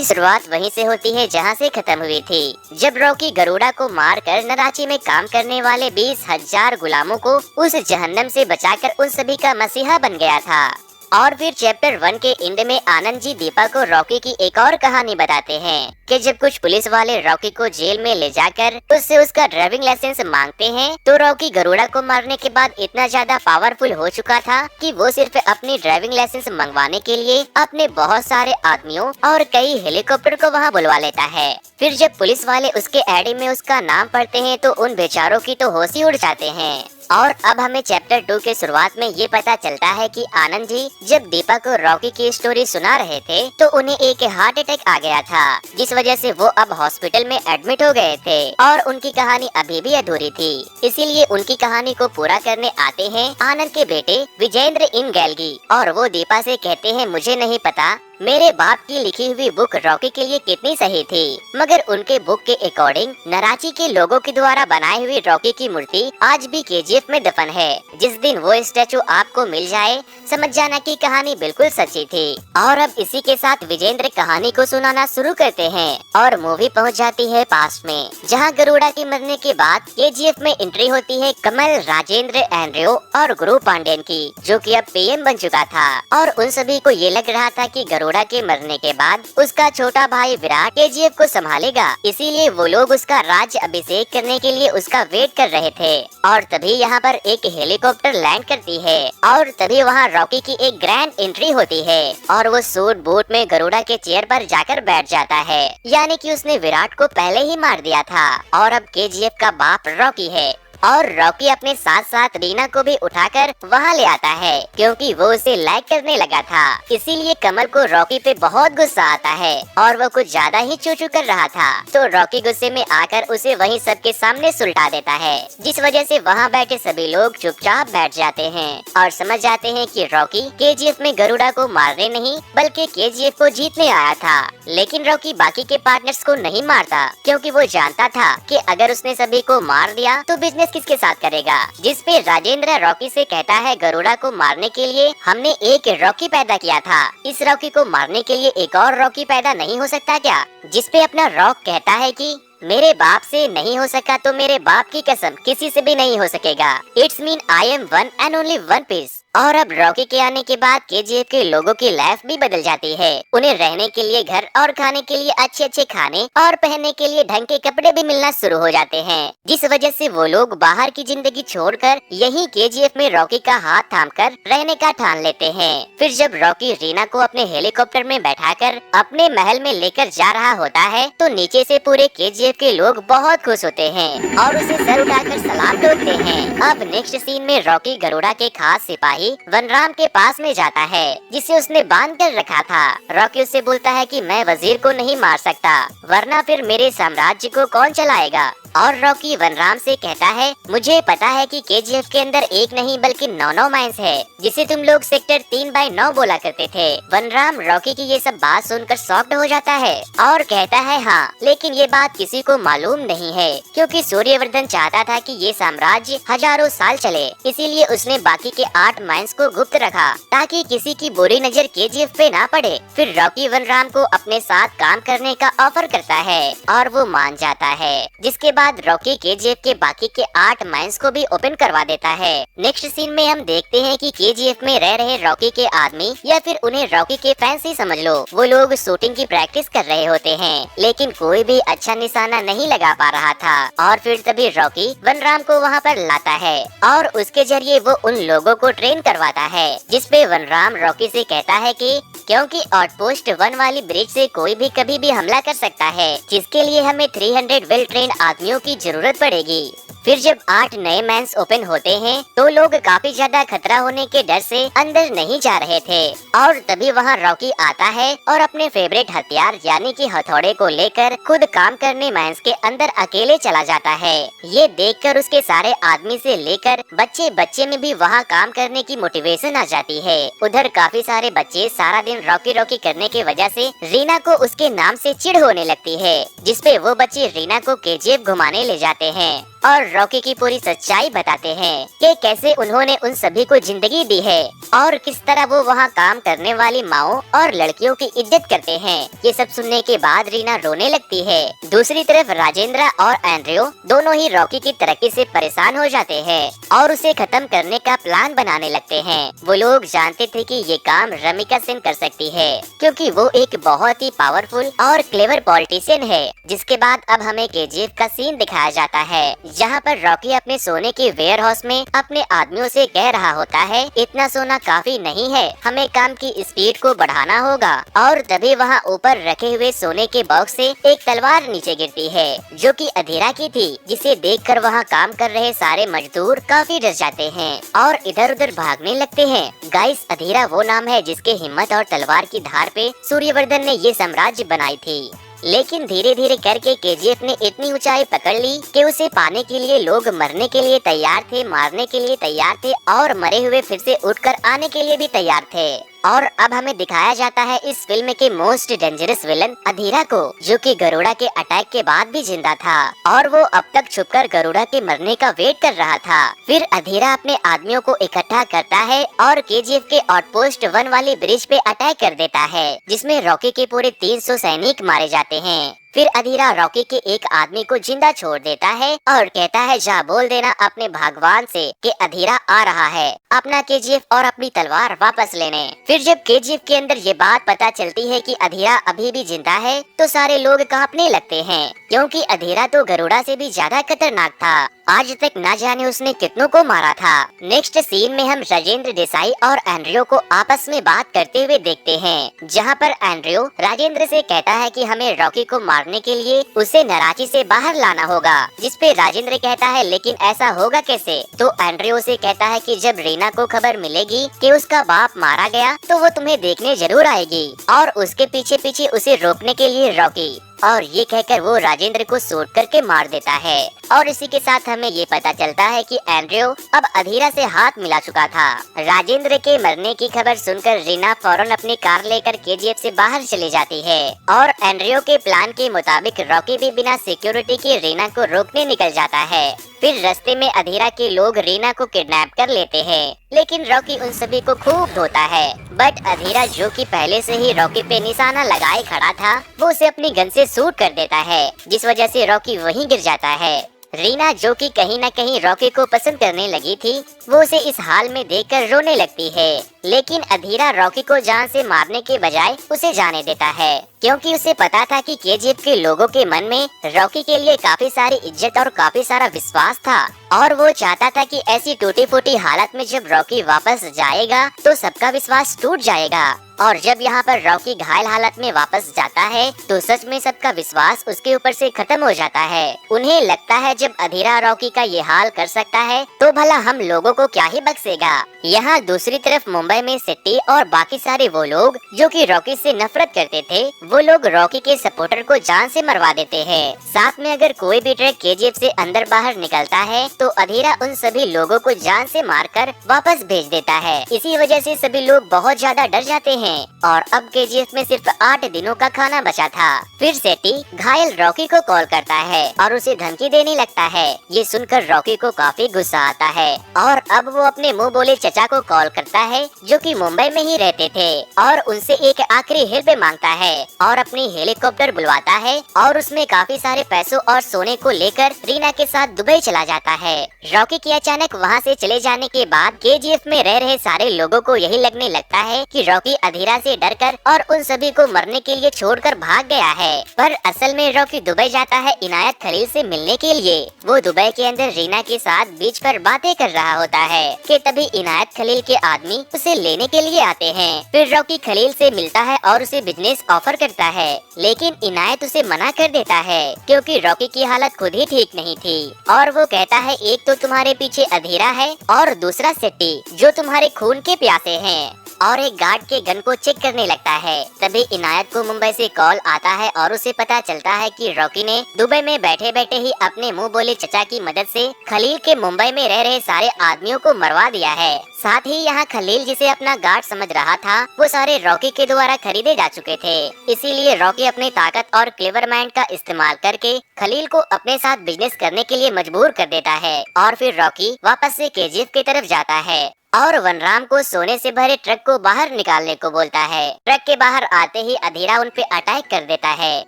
की शुरुआत वहीं से होती है जहां से खत्म हुई थी, जब रॉकी गरुड़ा को मारकर नराची में काम करने वाले 20,000 गुलामों को उस जहन्नम से बचाकर उन सभी का मसीहा बन गया था। और फिर चैप्टर 1 के एंड में आनंद जी दीपा को रॉकी की एक और कहानी बताते हैं कि जब कुछ पुलिस वाले रॉकी को जेल में ले जाकर उससे उसका ड्राइविंग लाइसेंस मांगते हैं, तो रॉकी गरुड़ा को मारने के बाद इतना ज्यादा पावरफुल हो चुका था कि वो सिर्फ अपनी ड्राइविंग लाइसेंस मंगवाने के लिए अपने बहुत सारे आदमियों और कई हेलीकॉप्टर को वहाँ बुलवा लेता है। फिर जब पुलिस वाले उसके एडी में उसका नाम पढ़ते हैं तो उन बेचारों की तो होश ही उड़ जाते हैं। और अब हमें चैप्टर 2 के शुरुआत में ये पता चलता है कि आनंद जी जब दीपा को रॉकी की स्टोरी सुना रहे थे तो उन्हें एक हार्ट अटैक आ गया था, जिस वजह से वो अब हॉस्पिटल में एडमिट हो गए थे और उनकी कहानी अभी भी अधूरी थी। इसीलिए उनकी कहानी को पूरा करने आते हैं आनंद के बेटे विजेंद्र इन गैलगी और वो दीपा से कहते हैं, मुझे नहीं पता मेरे बाप की लिखी हुई बुक रॉकी के लिए कितनी सही थी, मगर उनके बुक के अकॉर्डिंग नराची के लोगों के द्वारा बनाई हुई रॉकी की मूर्ति आज भी केजीएफ में दफन है। जिस दिन वो स्टैचू आपको मिल जाए समझ जाना की कहानी बिल्कुल सच्ची थी। और अब इसी के साथ विजेंद्र कहानी को सुनाना शुरू करते हैं और मूवी पहुंच जाती है पास्ट में, जहां गरुड़ा के मरने के बाद केजीएफ में एंट्री होती है कमल, राजेंद्र, एंड्रयू और गुरु पांडेन की, जो कि अब पीएम बन चुका था। और उन सभी को ये लग रहा था कि गरुड़ा के मरने के बाद उसका छोटा भाई विराट केजीएफ को संभालेगा, इसीलिए वो लोग उसका राज्य अभिषेक करने के लिए उसका वेट कर रहे थे। और तभी यहाँ पर एक हेलीकॉप्टर लैंड करती है और तभी वहाँ रॉकी की एक ग्रैंड एंट्री होती है और वो सूट बूट में गरुड़ा के चेयर पर जाकर बैठ जाता है, यानी कि उसने विराट को पहले ही मार दिया था और अब केजीएफ का बाप रॉकी है। और रॉकी अपने साथ साथ रीना को भी उठाकर वहाँ ले आता है क्योंकि वो उसे लाइक करने लगा था। इसीलिए कमल को रॉकी पे बहुत गुस्सा आता है और वो कुछ ज्यादा ही चूचू कर रहा था, तो रॉकी गुस्से में आकर उसे वहीं सबके सामने सुलटा देता है, जिस वजह से वहाँ बैठे सभी लोग चुपचाप बैठ जाते हैं और समझ जाते हैं कि रॉकी केजीएफ में गरुड़ा को मारने नहीं बल्कि केजीएफ को जीतने आया था। लेकिन रॉकी बाकी के पार्टनर्स को नहीं मारता क्योंकि वो जानता था कि अगर उसने सभी को मार दिया तो बिजनेस किसके साथ करेगा। जिस पे राजेंद्र रॉकी से कहता है, गरुड़ा को मारने के लिए हमने एक रॉकी पैदा किया था, इस रॉकी को मारने के लिए एक और रॉकी पैदा नहीं हो सकता क्या? जिस पे अपना रॉक कहता है कि मेरे बाप से नहीं हो सका तो मेरे बाप की कसम किसी से भी नहीं हो सकेगा। It's mean I am one and only one piece. और अब रॉकी के आने के बाद केजीएफ के लोगों की लाइफ भी बदल जाती है। उन्हें रहने के लिए घर और खाने के लिए अच्छे अच्छे खाने और पहनने के लिए ढंग के कपड़े भी मिलना शुरू हो जाते हैं, जिस वजह से वो लोग बाहर की जिंदगी छोड़कर यहीं केजीएफ में रॉकी का हाथ थामकर रहने का ठान लेते हैं। फिर जब रॉकी रीना को अपने हेलीकॉप्टर में बैठाकर अपने महल में लेकर जा रहा होता है तो नीचे से पूरे केजीएफ के लोग बहुत खुश होते हैं और उसे सर उठाकर सलाम ठोकते हैं। अब नेक्स्ट सीन में रॉकी गरुड़ा के खास सिपाही वनराम के पास में जाता है जिसे उसने बांध कर रखा था। रॉकी उससे बोलता है कि मैं वजीर को नहीं मार सकता वरना फिर मेरे साम्राज्य को कौन चलाएगा। और रॉकी वनराम से कहता है, मुझे पता है कि केजीएफ के अंदर एक नहीं बल्कि 9 माइंस है जिसे तुम लोग सेक्टर 3/9 बोला करते थे। वनराम रॉकी की ये सब बात सुनकर शॉक्ड हो जाता है और कहता है, हाँ लेकिन ये बात किसी को मालूम नहीं है क्योंकि सूर्यवर्धन चाहता था कि ये साम्राज्य हजारों साल चले, इसीलिए उसने बाकी के 8 माइंस को गुप्त रखा ताकि किसी की बुरी नजर केजीएफ पे ना पड़े। फिर रॉकी वनराम को अपने साथ काम करने का ऑफर करता है और वो मान जाता है, जिसके बाद रॉकी केजीएफ के बाकी के 8 माइंस को भी ओपन करवा देता है। नेक्स्ट सीन में हम देखते हैं कि केजीएफ में रह रहे रॉकी के आदमी या फिर उन्हें रॉकी के फैंस ही समझ लो, वो लोग शूटिंग की प्रैक्टिस कर रहे होते हैं लेकिन कोई भी अच्छा निशाना नहीं लगा पा रहा था। और फिर तभी रॉकी वनराम को वहाँ पर लाता है और उसके जरिए वो उन लोगों को ट्रेन करवाता है, जिसपे वनराम रॉकी से कहता है कि क्योंकि आउटपोस्ट 1 वाली ब्रिज से कोई भी कभी भी हमला कर सकता है, जिसके लिए हमें 300 वेल ट्रेन आदमियों की जरूरत पड़ेगी। फिर जब 8 नए मैंस ओपन होते हैं तो लोग काफी ज्यादा खतरा होने के डर से अंदर नहीं जा रहे थे और तभी वहाँ रॉकी आता है और अपने फेवरेट हथियार यानी कि हथौड़े को लेकर खुद काम करने मैंस के अंदर अकेले चला जाता है। ये देखकर उसके सारे आदमी से लेकर बच्चे में भी वहाँ काम करने की मोटिवेशन आ जाती है। उधर काफी सारे बच्चे सारा दिन रॉकी रॉकी करने की वजह से रीना को उसके नाम से चिढ़ होने लगती है, जिसपे वो बच्चे रीना को केजीएफ घुमाने ले जाते हैं और रॉकी की पूरी सच्चाई बताते हैं कि कैसे उन्होंने उन सभी को जिंदगी दी है और किस तरह वो वहाँ काम करने वाली माओ और लड़कियों की इज्जत करते हैं। ये सब सुनने के बाद रीना रोने लगती है। दूसरी तरफ राजेंद्र और एंड्रयू दोनों ही रॉकी की तरक्की से परेशान हो जाते हैं और उसे खत्म करने का प्लान बनाने लगते हैं। वो लोग जानते थे कि ये काम रमिका सेन कर सकती है, क्योंकि वो एक बहुत ही पावरफुल और क्लेवर पॉलिटिशियन है। जिसके बाद अब हमें केजीएफ का सीन दिखाया जाता है, जहाँ पर रॉकी अपने सोने के वेयर हाउस में अपने आदमियों से कह रहा होता है, इतना सोना काफी नहीं है, हमें काम की स्पीड को बढ़ाना होगा। और तभी वहाँ ऊपर रखे हुए सोने के बॉक्स से एक तलवार नीचे गिरती है, जो कि अधीरा की थी, जिसे देखकर वहाँ काम कर रहे सारे मजदूर काफी डर जाते हैं और इधर उधर भागने लगते हैं। गाइस, अधीरा वो नाम है जिसके हिम्मत और तलवार की धार पे सूर्यवर्धन ने ये साम्राज्य बनाई थी। लेकिन धीरे धीरे करके केजीएफ ने इतनी ऊंचाई पकड़ ली कि उसे पाने के लिए लोग मरने के लिए तैयार थे, मारने के लिए तैयार थे और मरे हुए फिर से उठकर आने के लिए भी तैयार थे। और अब हमें दिखाया जाता है इस फिल्म के मोस्ट डेंजरस विलन अधीरा को, जो कि गरुड़ा के अटैक के बाद भी जिंदा था और वो अब तक छुपकर गरुड़ा के मरने का वेट कर रहा था। फिर अधीरा अपने आदमियों को इकट्ठा करता है और केजीएफ के आउटपोस्ट 1 वाले ब्रिज पे अटैक कर देता है, जिसमें रॉकी के पूरे 300 सैनिक मारे जाते हैं। फिर अधीरा रॉकी के एक आदमी को जिंदा छोड़ देता है और कहता है, जा बोल देना अपने भगवान से कि अधीरा आ रहा है अपना केजीएफ और अपनी तलवार वापस लेने। फिर जब केजीएफ के अंदर ये बात पता चलती है कि अधीरा अभी भी जिंदा है, तो सारे लोग कांपने लगते हैं, क्योंकि अधीरा तो गरुड़ा से भी ज्यादा खतरनाक था। आज तक ना जाने उसने कितनों को मारा था। नेक्स्ट सीन में हम राजेंद्र देसाई और एंड्रयू को आपस में बात करते हुए देखते हैं, जहाँ पर एंड्रयू राजेंद्र से कहता है कि हमें रॉकी को मारने के लिए उसे नराची से बाहर लाना होगा, जिसपे राजेंद्र कहता है, लेकिन ऐसा होगा कैसे? तो एंड्रयू से कहता है कि जब रीना को खबर मिलेगी कि उसका बाप मारा गया, तो वो तुम्हें देखने जरूर आएगी और उसके पीछे पीछे उसे रोकने के लिए रॉकी। और ये कहकर वो राजेंद्र को शूट करके मार देता है। और इसी के साथ हमें ये पता चलता है कि एंड्रयू अब अधीरा से हाथ मिला चुका था। राजेंद्र के मरने की खबर सुनकर रीना फौरन अपनी कार लेकर केजीएफ से बाहर चली जाती है और एंड्रयू के प्लान के मुताबिक रॉकी भी बिना सिक्योरिटी के रीना को रोकने निकल जाता है। फिर रास्ते में अधीरा के लोग रीना को किडनैप कर लेते हैं, लेकिन रॉकी उन सभी को खूब धोता है। बट अधीरा, जो कि पहले से ही रॉकी पे निशाना लगाए खड़ा था, वो उसे अपनी गन से शूट कर देता है, जिस वजह से रॉकी वहीं गिर जाता है। रीना, जो कि कहीं न कहीं रॉकी को पसंद करने लगी थी, वो उसे इस हाल में देखकर रोने लगती है। लेकिन अधीरा रॉकी को जान से मारने के बजाय उसे जाने देता है, क्योंकि उसे पता था कि केजीएफ के लोगों के मन में रॉकी के लिए काफी सारी इज्जत और काफी सारा विश्वास था और वो चाहता था कि ऐसी टूटी फूटी हालत में जब रॉकी वापस जाएगा तो सबका विश्वास टूट जाएगा। और जब यहाँ पर रॉकी घायल हालत में वापस जाता है तो सच में सबका विश्वास उसके ऊपर से खत्म हो जाता है। उन्हें लगता है जब अधीरा रॉकी का ये हाल कर सकता है तो भला हम लोगों को क्या ही बख्शेगा। यहाँ दूसरी तरफ मुंबई में सिट्टी और बाकी सारे वो लोग जो कि रॉकी से नफरत करते थे, वो लोग रॉकी के सपोर्टर को जान से मरवा देते हैं। साथ में अगर कोई भी ट्रक केजीएफ से अंदर बाहर निकलता है तो अधीरा उन सभी लोगों को जान से मारकर वापस भेज देता है। इसी वजह से सभी लोग बहुत ज्यादा डर जाते हैं और अब केजीएफ में सिर्फ 8 दिनों का खाना बचा था। फिर सेठी घायल रॉकी को कॉल करता है और उसे धमकी देने लगता है। ये सुनकर रॉकी को काफी गुस्सा आता है और अब वो अपने मुंह बोले चचा को कॉल करता है, जो कि मुंबई में ही रहते थे, और उनसे एक आखिरी हेल्प मांगता है और अपनी हेलीकॉप्टर बुलवाता है और उसमें काफी सारे पैसों और सोने को लेकर रीना के साथ दुबई चला जाता है। रॉकी के अचानक वहाँ से चले जाने के बाद केजीएफ में रह रहे सारे लोगों को यही लगने लगता है कि रॉकी अधीरा से डरकर और उन सभी को मरने के लिए छोड़कर भाग गया है। पर असल में रॉकी दुबई जाता है इनायत खलील से मिलने के लिए। वो दुबई के अंदर रीना के साथ बीच पर बातें कर रहा होता है कि तभी इनायत खलील के आदमी उसे लेने के लिए आते हैं। फिर रॉकी खलील से मिलता है और उसे बिजनेस ऑफर करता है, लेकिन इनायत उसे मना कर देता है क्योंकि रॉकी की हालत खुद ही ठीक नहीं थी। और वो कहता है, एक तो तुम्हारे पीछे अधीरा है और दूसरा सेट्टी जो तुम्हारे खून के प्यासे हैं, और एक गार्ड के गन को चेक करने लगता है। तभी इनायत को मुंबई से कॉल आता है और उसे पता चलता है कि रॉकी ने दुबई में बैठे बैठे ही अपने मुंह बोले चचा की मदद से खलील के मुंबई में रह रहे सारे आदमियों को मरवा दिया है। साथ ही यहाँ खलील जिसे अपना गार्ड समझ रहा था, वो सारे रॉकी के द्वारा खरीदे जा चुके थे। इसीलिए रॉकी अपनी ताकत और क्लेवर माइंड का इस्तेमाल करके खलील को अपने साथ बिजनेस करने के लिए मजबूर कर देता है और फिर रॉकी वापस से केजीएफ की तरफ जाता है। और वनराम को सोने से भरे ट्रक को बाहर निकालने को बोलता है। ट्रक के बाहर आते ही अधीरा उन पे अटैक कर देता है।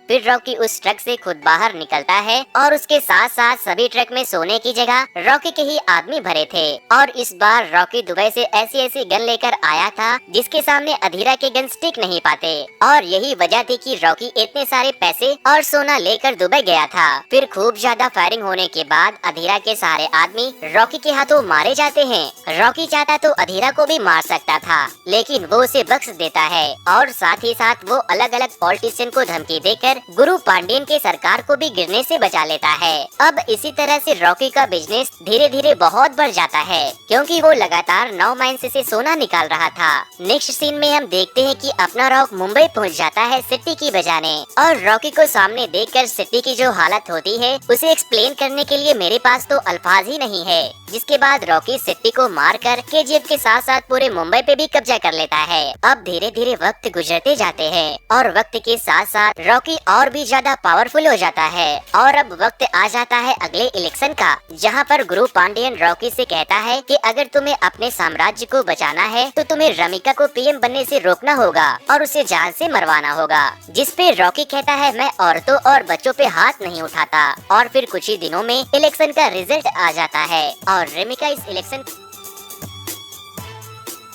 फिर रॉकी उस ट्रक से खुद बाहर निकलता है और उसके साथ साथ सभी ट्रक में सोने की जगह रॉकी के ही आदमी भरे थे। और इस बार रॉकी दुबई से ऐसी ऐसी गन लेकर आया था जिसके सामने अधीरा के गन टिक नहीं पाते। और यही वजह थी कि रॉकी इतने सारे पैसे और सोना लेकर दुबई गया था। फिर खूब ज्यादा फायरिंग होने के बाद अधीरा के सारे आदमी रॉकी के हाथों मारे जाते हैं। रॉकी चाहता तो अधीरा को भी मार सकता था, लेकिन वो उसे बख्श देता है और साथ ही साथ वो अलग अलग पॉलिटिशियन को धमकी देकर गुरु पांडियन के सरकार को भी गिरने से बचा लेता है। अब इसी तरह से रॉकी का बिजनेस धीरे धीरे बहुत बढ़ जाता है, क्योंकि वो लगातार 9 माइंस से सोना निकाल रहा था। नेक्स्ट सीन में हम देखते हैं कि अपना रॉक मुंबई पहुंच जाता है सिटी की बजाने, और रॉकी को सामने देखकर सिटी की जो हालत होती है उसे एक्सप्लेन करने के लिए मेरे पास तो अल्फाज ही नहीं है। जिसके बाद रॉकी सिटी को मारकर केजीएफ के साथ साथ पूरे मुंबई पे भी कब्जा कर लेता है। अब धीरे धीरे वक्त गुजरते जाते हैं और वक्त के साथ साथ रॉकी और भी ज्यादा पावरफुल हो जाता है। और अब वक्त आ जाता है अगले इलेक्शन का, जहां पर गुरु पांडियन रॉकी से कहता है कि अगर तुम्हें अपने साम्राज्य को बचाना है तो तुम्हें रमिका को पीएम बनने से रोकना होगा और उसे जान से मरवाना होगा। जिस पे रॉकी कहता है मैं औरतों और बच्चों पे हाथ नहीं उठाता। और फिर कुछ ही दिनों में इलेक्शन का रिजल्ट आ जाता है और रमिका इस इलेक्शन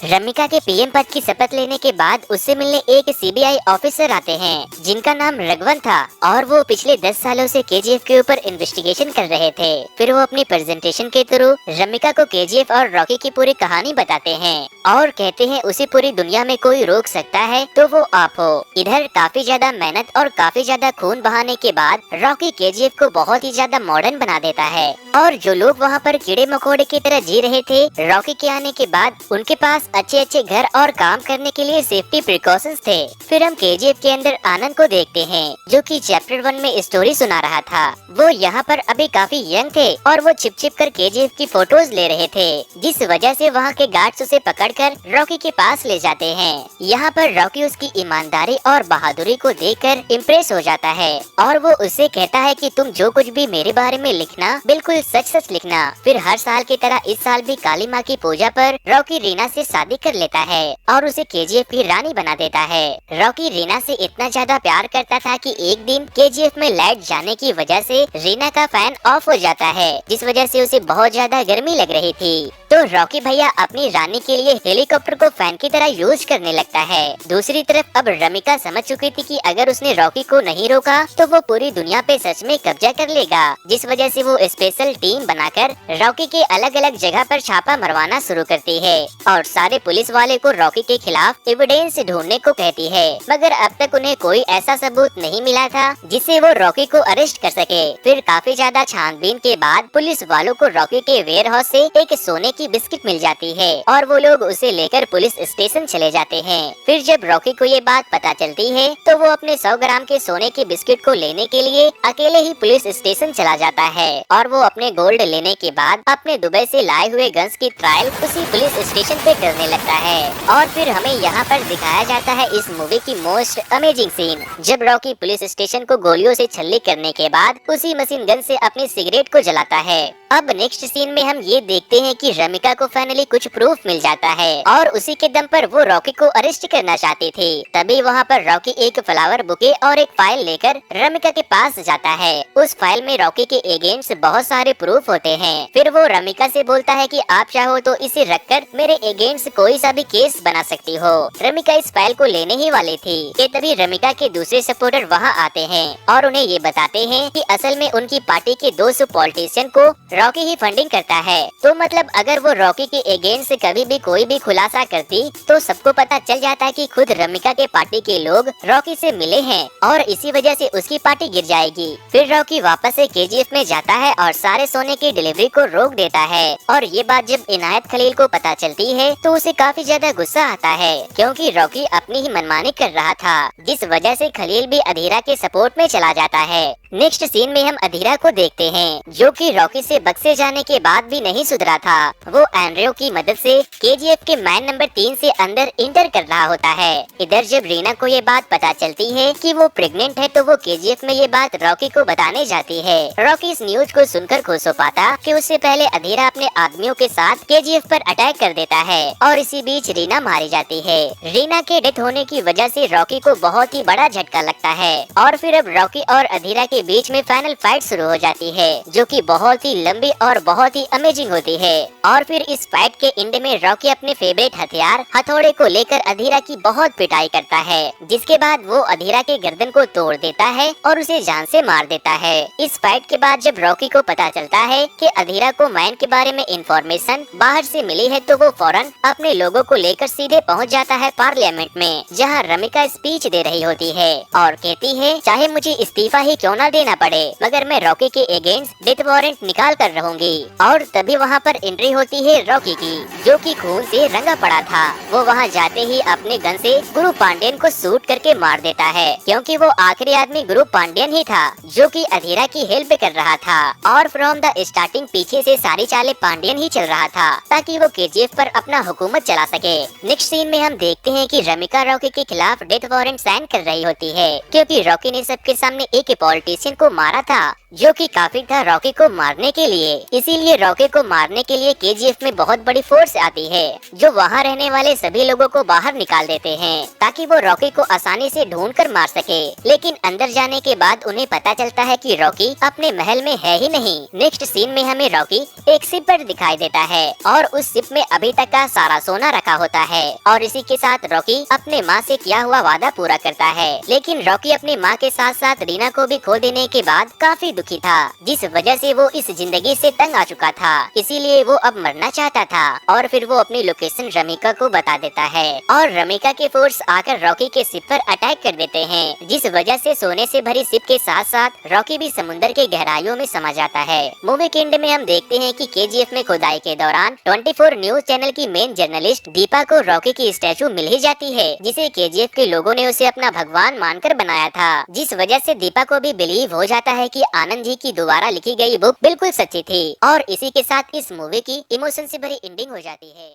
रमिका के पीएम पद की शपथ लेने के बाद उससे मिलने एक सीबीआई ऑफिसर आते हैं जिनका नाम रघुवन था, और वो पिछले 10 सालों से केजीएफ के ऊपर इन्वेस्टिगेशन कर रहे थे। फिर वो अपनी प्रेजेंटेशन के थ्रू रमिका को केजीएफ और रॉकी की पूरी कहानी बताते हैं और कहते हैं उसे पूरी दुनिया में कोई रोक सकता है तो वो आप हो। इधर काफी ज्यादा मेहनत और काफी ज्यादा खून बहाने के बाद रॉकी केजीएफ को बहुत ही ज्यादा मॉडर्न बना देता है, और जो लोग वहाँ पर कीड़े मकोड़े की तरह जी रहे थे रॉकी के आने के बाद उनके पास अच्छे अच्छे घर और काम करने के लिए सेफ्टी प्रिकॉशंस थे। फिर हम केजीएफ के अंदर आनंद को देखते हैं जो कि चैप्टर 1 में स्टोरी सुना रहा था। वो यहाँ पर अभी काफी यंग थे और वो छिप छिप कर केजीएफ की फोटोज ले रहे थे, जिस वजह से वहाँ के गार्ड्स उसे पकड़कर रॉकी के पास ले जाते हैं। यहाँ पर रॉकी उसकी ईमानदारी और बहादुरी को देखकर इम्प्रेस हो जाता है और वो उससे कहता है कि तुम जो कुछ भी मेरे बारे में लिखना बिल्कुल सच सच लिखना। फिर हर साल की तरह इस साल भी काली माँ की पूजा पर रॉकी रीना से शादी कर लेता है और उसे केजीएफ की रानी बना देता है। रॉकी रीना से इतना ज्यादा प्यार करता था कि एक दिन केजीएफ में लाइट जाने की वजह से रीना का फैन ऑफ हो जाता है, जिस वजह से उसे बहुत ज्यादा गर्मी लग रही थी। तो रॉकी भैया अपनी रानी के लिए हेलीकॉप्टर को फैन की तरह यूज करने लगता है। दूसरी तरफ अब रमिका समझ चुकी थी कि अगर उसने रॉकी को नहीं रोका तो वो पूरी दुनिया पे सच में कब्जा कर लेगा, जिस वजह से वो स्पेशल टीम बनाकर रॉकी के अलग अलग जगह पर छापा मरवाना शुरू करती है और सारे पुलिस वाले को रॉकी के खिलाफ एविडेंस ढूंढने को कहती है। मगर अब तक उन्हें कोई ऐसा सबूत नहीं मिला था जिससे वो रॉकी को अरेस्ट कर सके। फिर काफी ज्यादा छानबीन के बाद पुलिस वालों को रॉकी के वेयर हाउस से एक सोने की बिस्किट मिल जाती है और वो लोग उसे लेकर पुलिस स्टेशन चले जाते हैं। फिर जब रॉकी को ये बात पता चलती है तो वो अपने 100 ग्राम के सोने की बिस्किट को लेने के लिए अकेले ही पुलिस स्टेशन चला जाता है और वो अपने गोल्ड लेने के बाद अपने दुबई से लाए हुए गन्स की ट्रायल उसी पुलिस स्टेशन पे करने लगता है। और फिर हमें यहाँ पर दिखाया जाता है इस मूवी की मोस्ट अमेजिंग सीन, जब रॉकी पुलिस स्टेशन को गोलियों से छल्ली करने के बाद उसी मशीन गन से अपनी सिगरेट को जलाता है। अब नेक्स्ट सीन में हम ये देखते हैं कि रमिका को फाइनली कुछ प्रूफ मिल जाता है और उसी के दम पर वो रॉकी को अरेस्ट करना चाहती थी। तभी वहाँ पर रॉकी एक फ्लावर बुके और एक फाइल लेकर रमिका के पास जाता है। उस फाइल में रॉकी के अगेंस्ट बहुत सारे प्रूफ होते हैं। फिर वो रमिका से बोलता है कि आप चाहो तो इसे रखकर मेरे अगेंस्ट कोई सा भी केस बना सकती हो। रमिका इस फाइल को लेने ही वाली थी कि तभी रमिका के दूसरे सपोर्टर वहाँ आते हैं और उन्हें ये बताते हैं कि असल में उनकी पार्टी के 200 पॉलिटिशियन को रॉकी ही फंडिंग करता है। तो मतलब अगर वो रॉकी के अगेंस्ट कभी भी कोई भी खुलासा करती तो सबको पता चल जाता कि खुद रमिका के पार्टी के लोग रॉकी से मिले हैं और इसी वजह से उसकी पार्टी गिर जाएगी। फिर रॉकी वापस से केजीएफ में जाता है और सारे सोने की डिलीवरी को रोक देता है और ये बात जब इनायत खलील को पता चलती है तो उसे काफी ज्यादा गुस्सा आता है क्योंकि रॉकी अपनी ही मनमानी कर रहा था, जिस वजह से खलील भी अधीरा के सपोर्ट में चला जाता है। नेक्स्ट सीन में हम अधीरा को देखते हैं जो कि रॉकी से बक्से जाने के बाद भी नहीं सुधरा था। वो एंड्रयू की मदद से केजीएफ के मैन नंबर 3 से अंदर इंटर कर रहा होता है। इधर जब रीना को ये बात पता चलती है कि वो प्रेग्नेंट है तो वो केजीएफ में ये बात रॉकी को बताने जाती है। रॉकी इस न्यूज को सुनकर खुश हो पाता कि उससे पहले अधीरा अपने आदमियों के साथ केजीएफ पर अटैक कर देता है और इसी बीच रीना मारी जाती है। रीना के डेथ होने की वजह से रॉकी को बहुत ही बड़ा झटका लगता है और फिर अब रॉकी और अधीरा के बीच में फाइनल फाइट शुरू हो जाती है जो कि बहुत ही लंबी और बहुत ही अमेजिंग होती है। और फिर इस फाइट के एंड में रॉकी अपने फेवरेट हथियार हथौड़े को लेकर अधीरा की बहुत पिटाई करता है, जिसके बाद वो अधीरा के गर्दन को तोड़ देता है और उसे जान से मार देता है। इस फाइट के बाद जब रॉकी को पता चलता है कि अधीरा को मैन के बारे में इंफॉर्मेशन बाहर से मिली है तो वो फौरन अपने लोगों को लेकर सीधे पहुंच जाता है पार्लियामेंट में, जहां रमिका स्पीच दे रही होती है और कहती है चाहे मुझे इस्तीफा ही क्यों ना देना पड़े मगर मैं रॉकी के अगेंस्ट डेथ वारंट निकाल कर रहूंगी। और तभी वहां पर एंट्री होती है रॉकी की जो कि खून से रंगा पड़ा था। वो वहां जाते ही अपने गन से गुरु पांड्यन को शूट करके मार देता है क्योंकि वो आखिरी आदमी गुरु पांड्यन ही था जो कि अधीरा की हेल्प कर रहा था। और फ्रॉम द स्टार्टिंग पीछे से सारी चालें पांड्यन ही चल रहा था ताकि वो केजीएफ पर अपना हुकूमत चला सके। नेक्स्ट सीन में हम देखते हैं कि रमिका रॉकी के खिलाफ डेथ वारंट साइन कर रही होती है क्योंकि रॉकी ने सबके सामने एक पॉलिटिशियन को मारा था जो कि काफी था रॉकी को मारने के लिए। इसीलिए रॉकी को मारने के लिए केजीएफ में बहुत बड़ी फोर्स आती है जो वहां रहने वाले सभी लोगों को बाहर निकाल देते हैं ताकि वो रॉकी को आसानी से ढूंढ कर मार सके। लेकिन अंदर जाने के बाद उन्हें पता चलता है कि रॉकी अपने महल में है ही नहीं। नेक्स्ट सीन में हमें रॉकी एक शिप पर दिखाई देता है और उस शिप में अभी तक का सारा सोना रखा होता है और इसी के साथ रॉकी अपने माँ से किया हुआ वादा पूरा करता है। लेकिन रॉकी अपनी माँ के साथ साथ रीना को भी खो देने के बाद काफी दुखी था, जिस वजह से वो इस जिंदगी से तंग आ चुका था। इसीलिए वो अब मरना चाहता था और फिर वो अपनी लोकेशन रमिका को बता देता है और रमिका के फोर्स आकर रॉकी के शिप पर अटैक कर देते हैं, जिस वजह से सोने से भरी शिप के साथ साथ रॉकी भी समुद्र के गहराइयों में समा जाता है। मूवी के एंड में हम देखते हैं कि केजीएफ में खुदाई के दौरान 24 न्यूज चैनल की मेन जर्नलिस्ट दीपा को रॉकी की स्टैचू मिल ही जाती है, जिसे केजीएफ के लोगों ने उसे अपना भगवान मानकर बनाया था, जिस वजह से दीपा को भी बिलीव हो जाता है कि आनंद जी की दोबारा लिखी गई बुक बिल्कुल सच्ची थी। और इसी के साथ इस मूवी की इमोशन से भरी एंडिंग हो जाती है।